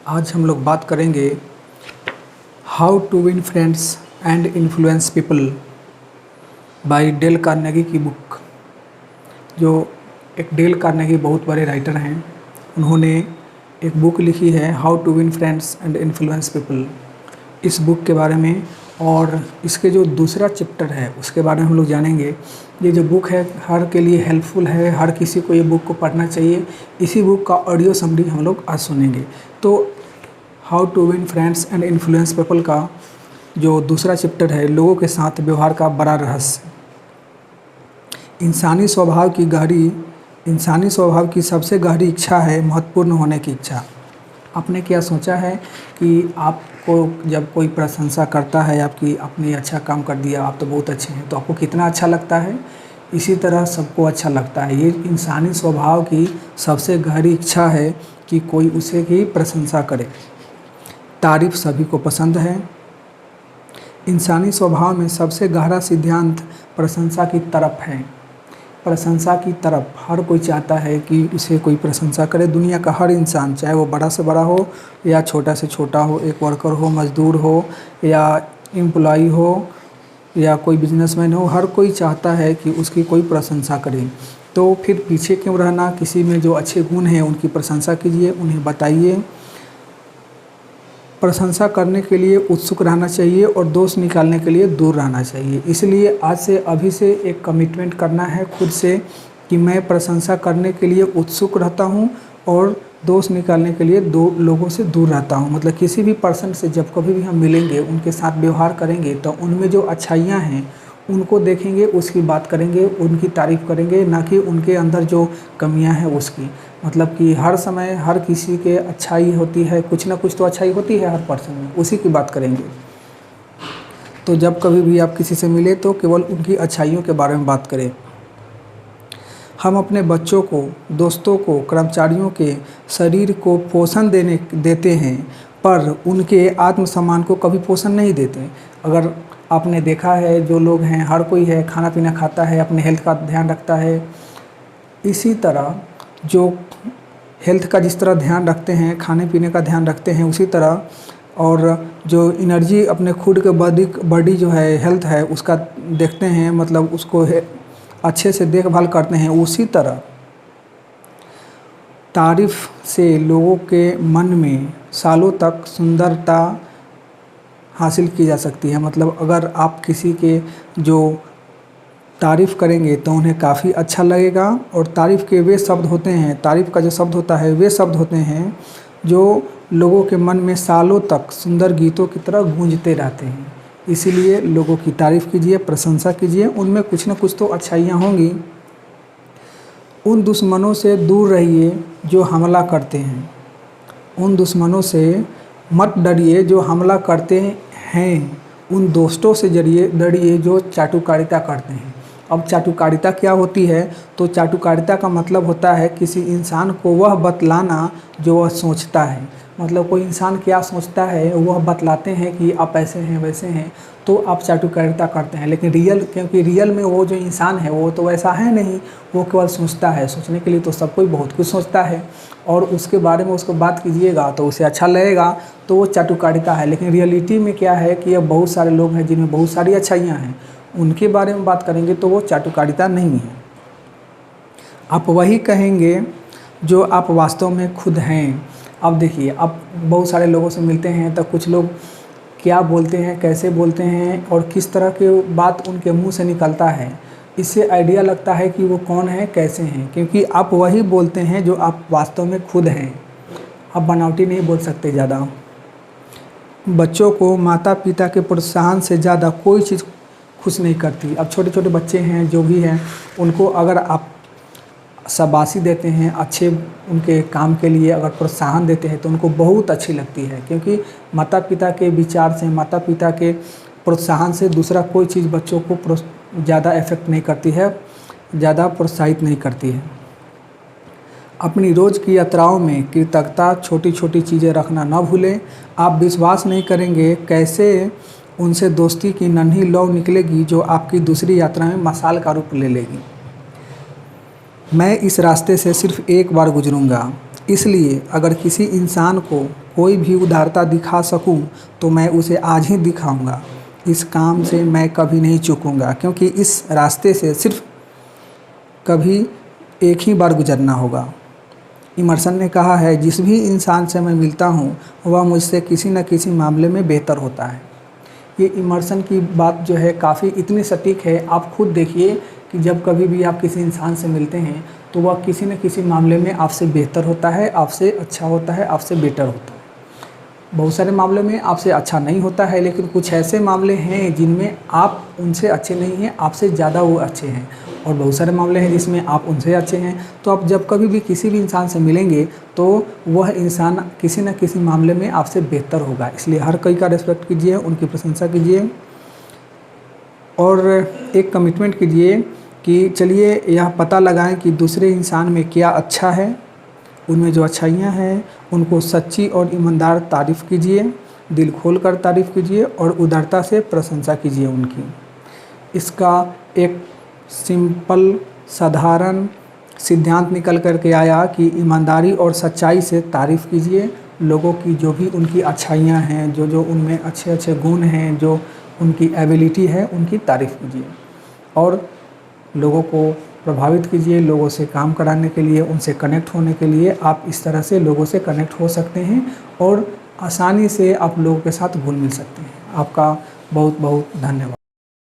आज हम लोग बात करेंगे how to win friends and influence people by Dale Carnegie की बुक। जो एक डेल कार्नेगी बहुत बड़े राइटर हैं, उन्होंने एक बुक लिखी है how to win friends and influence people. इस बुक के बारे में और इसके जो दूसरा चैप्टर है उसके बारे में हम लोग जानेंगे। ये जो बुक है हर के लिए हेल्पफुल है, हर किसी को ये बुक को पढ़ना चाहिए। इसी बुक का ऑडियो समरी हम लोग आज सुनेंगे। तो how to win friends and influence people का जो दूसरा चैप्टर है, लोगों के साथ व्यवहार का बड़ा रहस्य। इंसानी स्वभाव की सबसे गहरी इच्छा है महत्वपूर्ण होने की इच्छा। आपने क्या सोचा है कि आपको जब कोई प्रशंसा करता है, आपने अच्छा काम कर दिया, आप तो बहुत अच्छे हैं, तो आपको कितना अच्छा लगता है। इसी तरह सबको अच्छा लगता है। ये इंसानी स्वभाव की सबसे गहरी इच्छा है कि कोई उसे की प्रशंसा करे। तारीफ सभी को पसंद है। इंसानी स्वभाव में सबसे गहरा सिद्धांत प्रशंसा की तरफ है। प्रशंसा की तरफ हर कोई चाहता है कि उसे कोई प्रशंसा करे। दुनिया का हर इंसान, चाहे वो बड़ा से बड़ा हो या छोटा से छोटा हो, एक वर्कर हो, मजदूर हो या एम्प्लॉय हो या कोई बिजनेसमैन हो, हर कोई चाहता है कि उसकी कोई प्रशंसा करे। तो फिर पीछे क्यों रहना, किसी में जो अच्छे गुण हैं उनकी प्रशंसा कीजिए, उन्हें बताइए। प्रशंसा करने के लिए उत्सुक रहना चाहिए और दोष निकालने के लिए दूर रहना चाहिए। इसलिए आज से अभी से एक कमिटमेंट करना है खुद से कि मैं प्रशंसा करने के लिए उत्सुक रहता हूं और दोष निकालने के लिए लोगों से दूर रहता हूं। मतलब किसी भी पर्सन से जब कभी भी हम मिलेंगे, उनके साथ व्यवहार करेंगे, तो उनमें जो अच्छाइयाँ हैं उनको देखेंगे, उसकी बात करेंगे, उनकी तारीफ़ करेंगे, ना कि उनके अंदर जो कमियां हैं उसकी। मतलब कि हर समय हर किसी के अच्छाई होती है, कुछ ना कुछ तो अच्छाई होती है हर पर्सन में, उसी की बात करेंगे। तो जब कभी भी आप किसी से मिले तो केवल उनकी अच्छाइयों के बारे में बात करें। हम अपने बच्चों को, दोस्तों को, कर्मचारियों के शरीर को पोषण देते हैं, पर उनके आत्मसम्मान को कभी पोषण नहीं देते। अगर आपने देखा है, जो लोग हैं, हर कोई है, खाना पीना खाता है, अपने हेल्थ का ध्यान रखता है। इसी तरह जो हेल्थ का जिस तरह ध्यान रखते हैं, खाने पीने का ध्यान रखते हैं, उसी तरह और जो एनर्जी अपने खुद के बॉडी जो है, हेल्थ है, उसका देखते हैं, मतलब उसको अच्छे से देखभाल करते हैं। उसी तरह तारीफ़ से लोगों के मन में सालों तक सुंदरता हासिल की जा सकती है। मतलब अगर आप किसी के जो तारीफ़ करेंगे तो उन्हें काफ़ी अच्छा लगेगा। और तारीफ़ के वे शब्द होते हैं, तारीफ़ का जो शब्द होता है, वे शब्द होते हैं जो लोगों के मन में सालों तक सुंदर गीतों की तरह गूंजते रहते हैं। इसीलिए लोगों की तारीफ़ कीजिए, प्रशंसा कीजिए, उनमें कुछ न कुछ तो अच्छाइयाँ होंगी। उन दुश्मनों से दूर रहिए जो हमला करते हैं। उन दुश्मनों से मत डरिए जो हमला करते हैं। उन दोस्तों से डरिए जो चाटुकारिता करते हैं। अब चाटुकारिता क्या होती है? तो चाटुकारिता का मतलब होता है किसी इंसान को वह बतलाना जो वह सोचता है। मतलब कोई इंसान क्या सोचता है वह बतलाते हैं कि आप ऐसे हैं, वैसे हैं, तो आप चाटुकारिता करते हैं। लेकिन क्योंकि रियल में वो जो इंसान है वो तो वैसा है नहीं, वो केवल सोचता है। सोचने के लिए तो सब कोई बहुत कुछ सोचता है और उसके बारे में उसको बात कीजिएगा तो उसे अच्छा लगेगा, तो वो चाटुकारिता है। लेकिन रियलिटी में क्या है कि अब बहुत सारे लोग हैं जिनमें बहुत सारी अच्छाइयाँ हैं, उनके बारे में बात करेंगे तो वो चाटुकारिता नहीं है। आप वही कहेंगे जो आप वास्तव में खुद हैं। अब देखिए, आप बहुत सारे लोगों से मिलते हैं तो कुछ लोग क्या बोलते हैं, कैसे बोलते हैं और किस तरह की बात उनके मुंह से निकलता है, इससे आइडिया लगता है कि वो कौन है, कैसे हैं। क्योंकि आप वही बोलते हैं जो आप वास्तव में खुद हैं। आप बनावटी नहीं बोल सकते ज़्यादा। बच्चों को माता पिता के प्रोत्साहन से ज़्यादा कोई चीज़ खुश नहीं करती। अब छोटे छोटे बच्चे हैं, जो भी हैं, उनको अगर आप शाबाशी देते हैं, अच्छे उनके काम के लिए अगर प्रोत्साहन देते हैं तो उनको बहुत अच्छी लगती है। क्योंकि माता पिता के विचार से, माता पिता के प्रोत्साहन से दूसरा कोई चीज़ बच्चों को ज़्यादा इफेक्ट नहीं करती है, ज़्यादा प्रोत्साहित नहीं करती है। अपनी रोज़ की यात्राओं में कृतज्ञता, छोटी छोटी चीज़ें रखना न भूलें। आप विश्वास नहीं करेंगे कैसे उनसे दोस्ती की नन्ही लौ निकलेगी जो आपकी दूसरी यात्रा में मशाल का रूप ले लेगी। मैं इस रास्ते से सिर्फ एक बार गुजरूंगा, इसलिए अगर किसी इंसान को कोई भी उदारता दिखा सकूं तो मैं उसे आज ही दिखाऊंगा। इस काम से मैं कभी नहीं चूकूंगा, क्योंकि इस रास्ते से सिर्फ कभी एक ही बार गुजरना होगा। इमर्सन ने कहा है, जिस भी इंसान से मैं मिलता हूँ वह मुझसे किसी न किसी मामले में बेहतर होता है। ये इमर्सन की बात जो है काफ़ी इतनी सटीक है, आप खुद देखिए कि जब कभी भी आप किसी इंसान से मिलते हैं तो वह किसी न किसी मामले में आपसे बेहतर होता है, आपसे अच्छा होता है, आपसे बेटर होता है। बहुत सारे मामलों में आपसे अच्छा नहीं होता है, लेकिन कुछ ऐसे मामले हैं जिनमें आप उनसे अच्छे नहीं हैं, आपसे ज़्यादा वो अच्छे हैं। और बहुत सारे मामले हैं जिसमें आप उनसे अच्छे हैं। तो आप जब कभी भी किसी भी इंसान से मिलेंगे तो वह इंसान किसी न किसी मामले में आपसे बेहतर होगा। इसलिए हर कोई का रिस्पेक्ट कीजिए, उनकी प्रशंसा कीजिए और एक कमिटमेंट कीजिए कि चलिए यह पता लगाएं कि दूसरे इंसान में क्या अच्छा है, उनमें जो अच्छाइयाँ हैं उनको सच्ची और ईमानदार तारीफ़ कीजिए, दिल खोल कर तारीफ़ कीजिए और उदारता से प्रशंसा कीजिए उनकी। इसका एक सिंपल साधारण सिद्धांत निकल कर के आया कि ईमानदारी और सच्चाई से तारीफ़ कीजिए। लोगों की जो भी उनकी अच्छाइयाँ हैं, जो जो उनमें अच्छे अच्छे गुण हैं, जो उनकी एबिलिटी है, उनकी तारीफ़ कीजिए और लोगों को प्रभावित कीजिए। लोगों से काम कराने के लिए, उनसे कनेक्ट होने के लिए आप इस तरह से लोगों से कनेक्ट हो सकते हैं और आसानी से आप लोगों के साथ घुल मिल सकते हैं। आपका बहुत बहुत धन्यवाद।